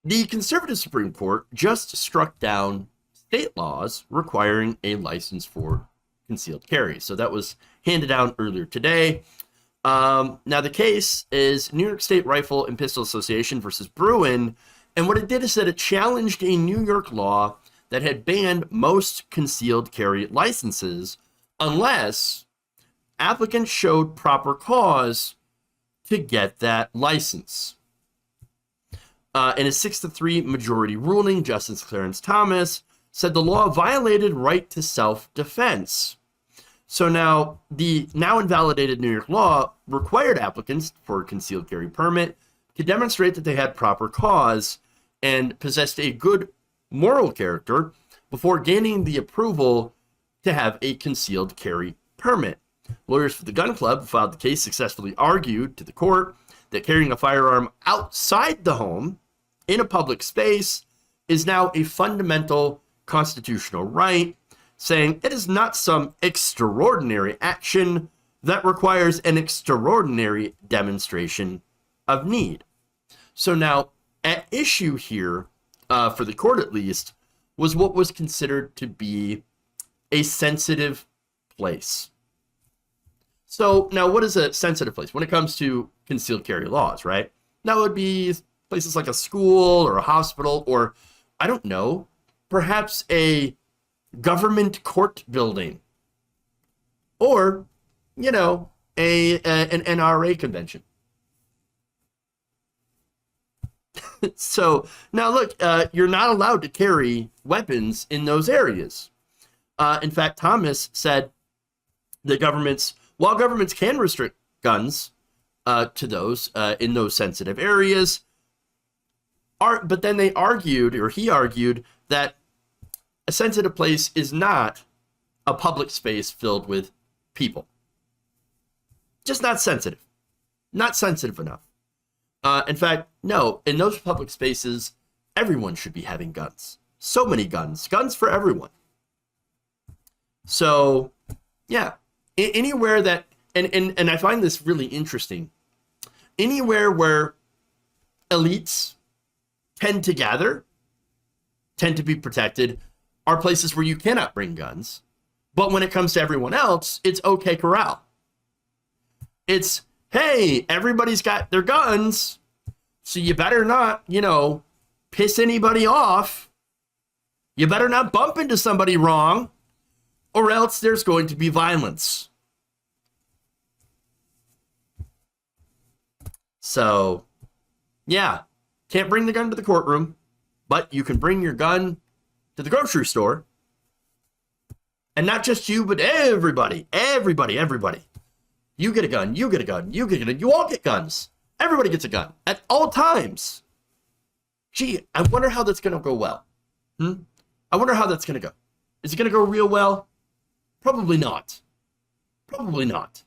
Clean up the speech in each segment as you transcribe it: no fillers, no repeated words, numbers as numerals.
The conservative Supreme Court just struck down state laws requiring a license for concealed carry. So that was handed down earlier today. Now, the case is New York State Rifle and Pistol Association versus Bruin. And what it did is that it challenged a New York law that had banned most concealed carry licenses unless applicants showed proper cause to get that license. In a 6-3 majority ruling, Justice Clarence Thomas said the law violated right to self-defense. So now, the now invalidated New York law required applicants for a concealed carry permit to demonstrate that they had proper cause and possessed a good moral character before gaining the approval to have a concealed carry permit. Lawyers for the gun club who filed the case successfully argued to the court that carrying a firearm outside the home in a public space is now a fundamental constitutional right, saying it is not some extraordinary action that requires an extraordinary demonstration of need. So now, at issue here, for the court at least, was what was considered to be a sensitive place. So now, what is a sensitive place when it comes to concealed carry laws, right? That would be places like a school or a hospital or, I don't know, perhaps a government court building or, an NRA convention. So now look, you're not allowed to carry weapons in those areas. In fact, Thomas said that while governments can restrict guns to those in those sensitive areas, but then he argued that a sensitive place is not a public space filled with people. Just not sensitive. Not sensitive enough. In fact, no, in those public spaces, everyone should be having guns. So many guns. Guns for everyone. So, yeah. Anywhere that, and I find this really interesting, anywhere where elites tend to gather, tend to be protected, are places where you cannot bring guns. But when it comes to everyone else, it's okay corral. It's, hey, everybody's got their guns, so you better not, piss anybody off. You better not bump into somebody wrong, or else there's going to be violence. So, yeah, can't bring the gun to the courtroom, but you can bring your gun to the grocery store. And not just you, but everybody. You get a gun, you get a gun, you get a gun, you all get guns. Everybody gets a gun at all times. Gee, I wonder how that's going to go well. I wonder how that's going to go. Is it going to go real well? Probably not. Probably not.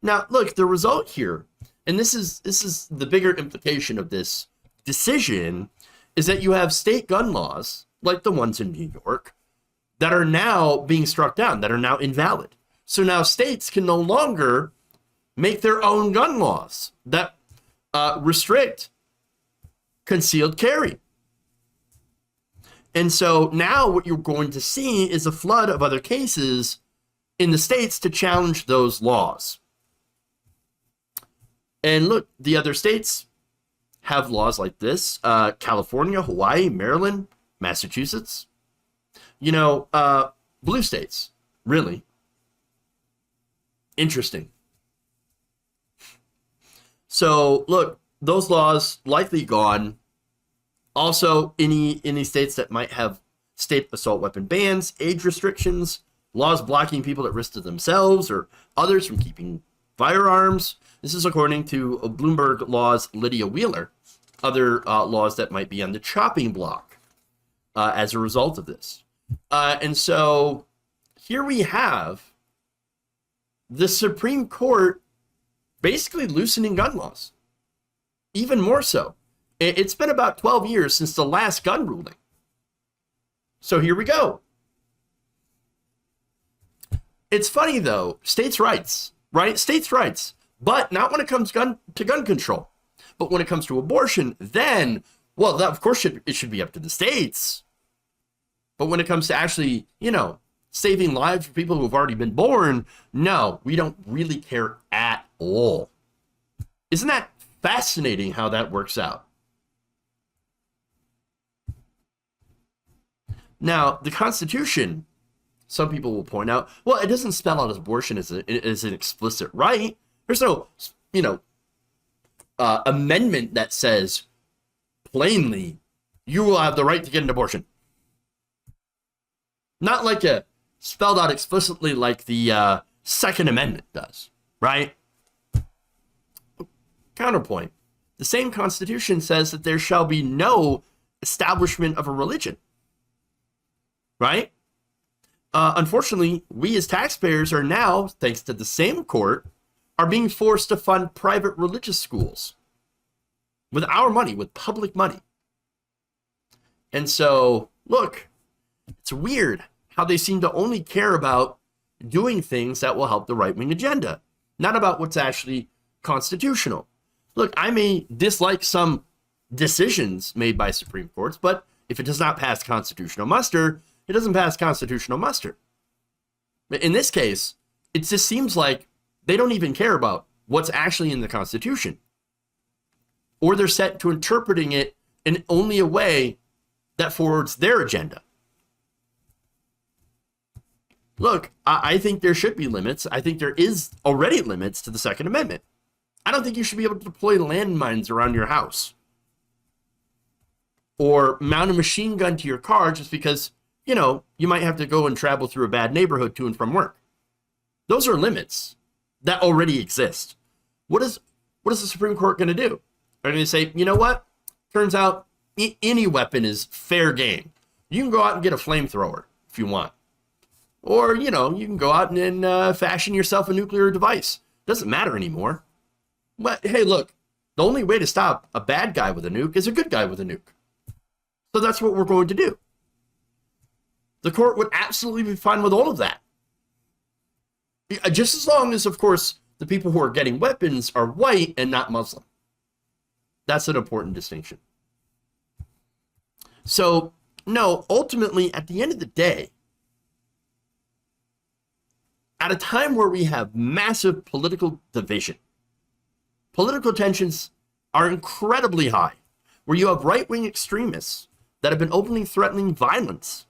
Now, look, the result here, and this is the bigger implication of this decision, is that you have state gun laws, like the ones in New York, that are now being struck down, that are now invalid. So now states can no longer make their own gun laws that restrict concealed carry. And so now what you're going to see is a flood of other cases in the states to challenge those laws. And look, the other states have laws like this. California, Hawaii, Maryland, Massachusetts. Blue states, really. Interesting. So, look, those laws likely gone. Also, any states that might have state assault weapon bans, age restrictions, laws blocking people at risk to themselves or others from keeping firearms. This is according to Bloomberg Law's Lydia Wheeler. Other laws that might be on the chopping block as a result of this. And so here we have the Supreme Court basically loosening gun laws. Even more so. It's been about 12 years since the last gun ruling. So here we go. It's funny, though. States' rights, right? States' rights. But not when it comes to gun control. But when it comes to abortion, then, well, that of course it should be up to the states. But when it comes to actually, saving lives for people who have already been born, no, we don't really care at all. Isn't that fascinating how that works out? Now, the Constitution, some people will point out, well, it doesn't spell out abortion as an explicit right. There's no, amendment that says plainly, you will have the right to get an abortion. Not like spelled out explicitly like the Second Amendment does, right? Counterpoint. The same Constitution says that there shall be no establishment of a religion, right? Unfortunately, we as taxpayers are now, thanks to the same court, are being forced to fund private religious schools with our money, with public money. And so, look, it's weird how they seem to only care about doing things that will help the right-wing agenda, not about what's actually constitutional. Look, I may dislike some decisions made by Supreme Courts, but if it does not pass constitutional muster, it doesn't pass constitutional muster. But in this case, it just seems like they don't even care about what's actually in the Constitution. Or they're set to interpreting it in only a way that forwards their agenda. Look, I think there should be limits. I think there is already limits to the Second Amendment. I don't think you should be able to deploy landmines around your house or mount a machine gun to your car just because, you might have to go and travel through a bad neighborhood to and from work. Those are limits that already exist. What is the Supreme Court going to do? They're going to say, you know what? Turns out any weapon is fair game. You can go out and get a flamethrower if you want. Or, you can go out and fashion yourself a nuclear device. Doesn't matter anymore. But hey, look, the only way to stop a bad guy with a nuke is a good guy with a nuke. So that's what we're going to do. The court would absolutely be fine with all of that. Just as long as, of course, the people who are getting weapons are white and not Muslim. That's an important distinction. So, no, ultimately, at the end of the day, at a time where we have massive political division, political tensions are incredibly high, where you have right-wing extremists that have been openly threatening violence,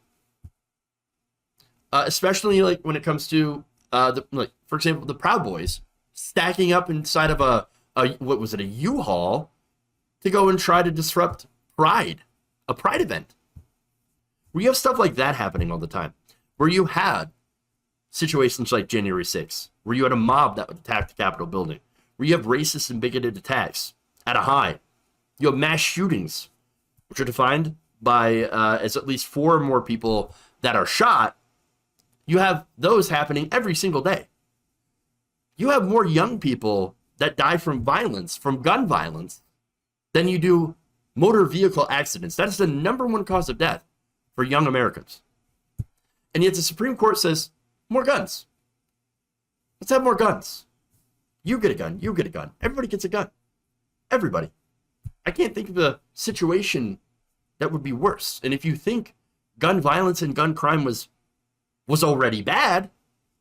especially like when it comes to, for example, the Proud Boys stacking up inside of a U-Haul to go and try to disrupt Pride, a Pride event. Where you have stuff like that happening all the time, where you had situations like January 6th, where you had a mob that would attack the Capitol building, where you have racist and bigoted attacks at a high. You have mass shootings, which are defined by as at least 4 or more people that are shot. You have those happening every single day. You have more young people that die from violence, from gun violence, than you do motor vehicle accidents. That is the #1 cause of death for young Americans. And yet the Supreme Court says, more guns. Let's have more guns. You get a gun, you get a gun. Everybody gets a gun. Everybody. I can't think of a situation that would be worse. And if you think gun violence and gun crime was already bad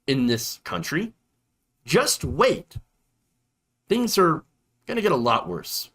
in this country, just wait. Things are going to get a lot worse.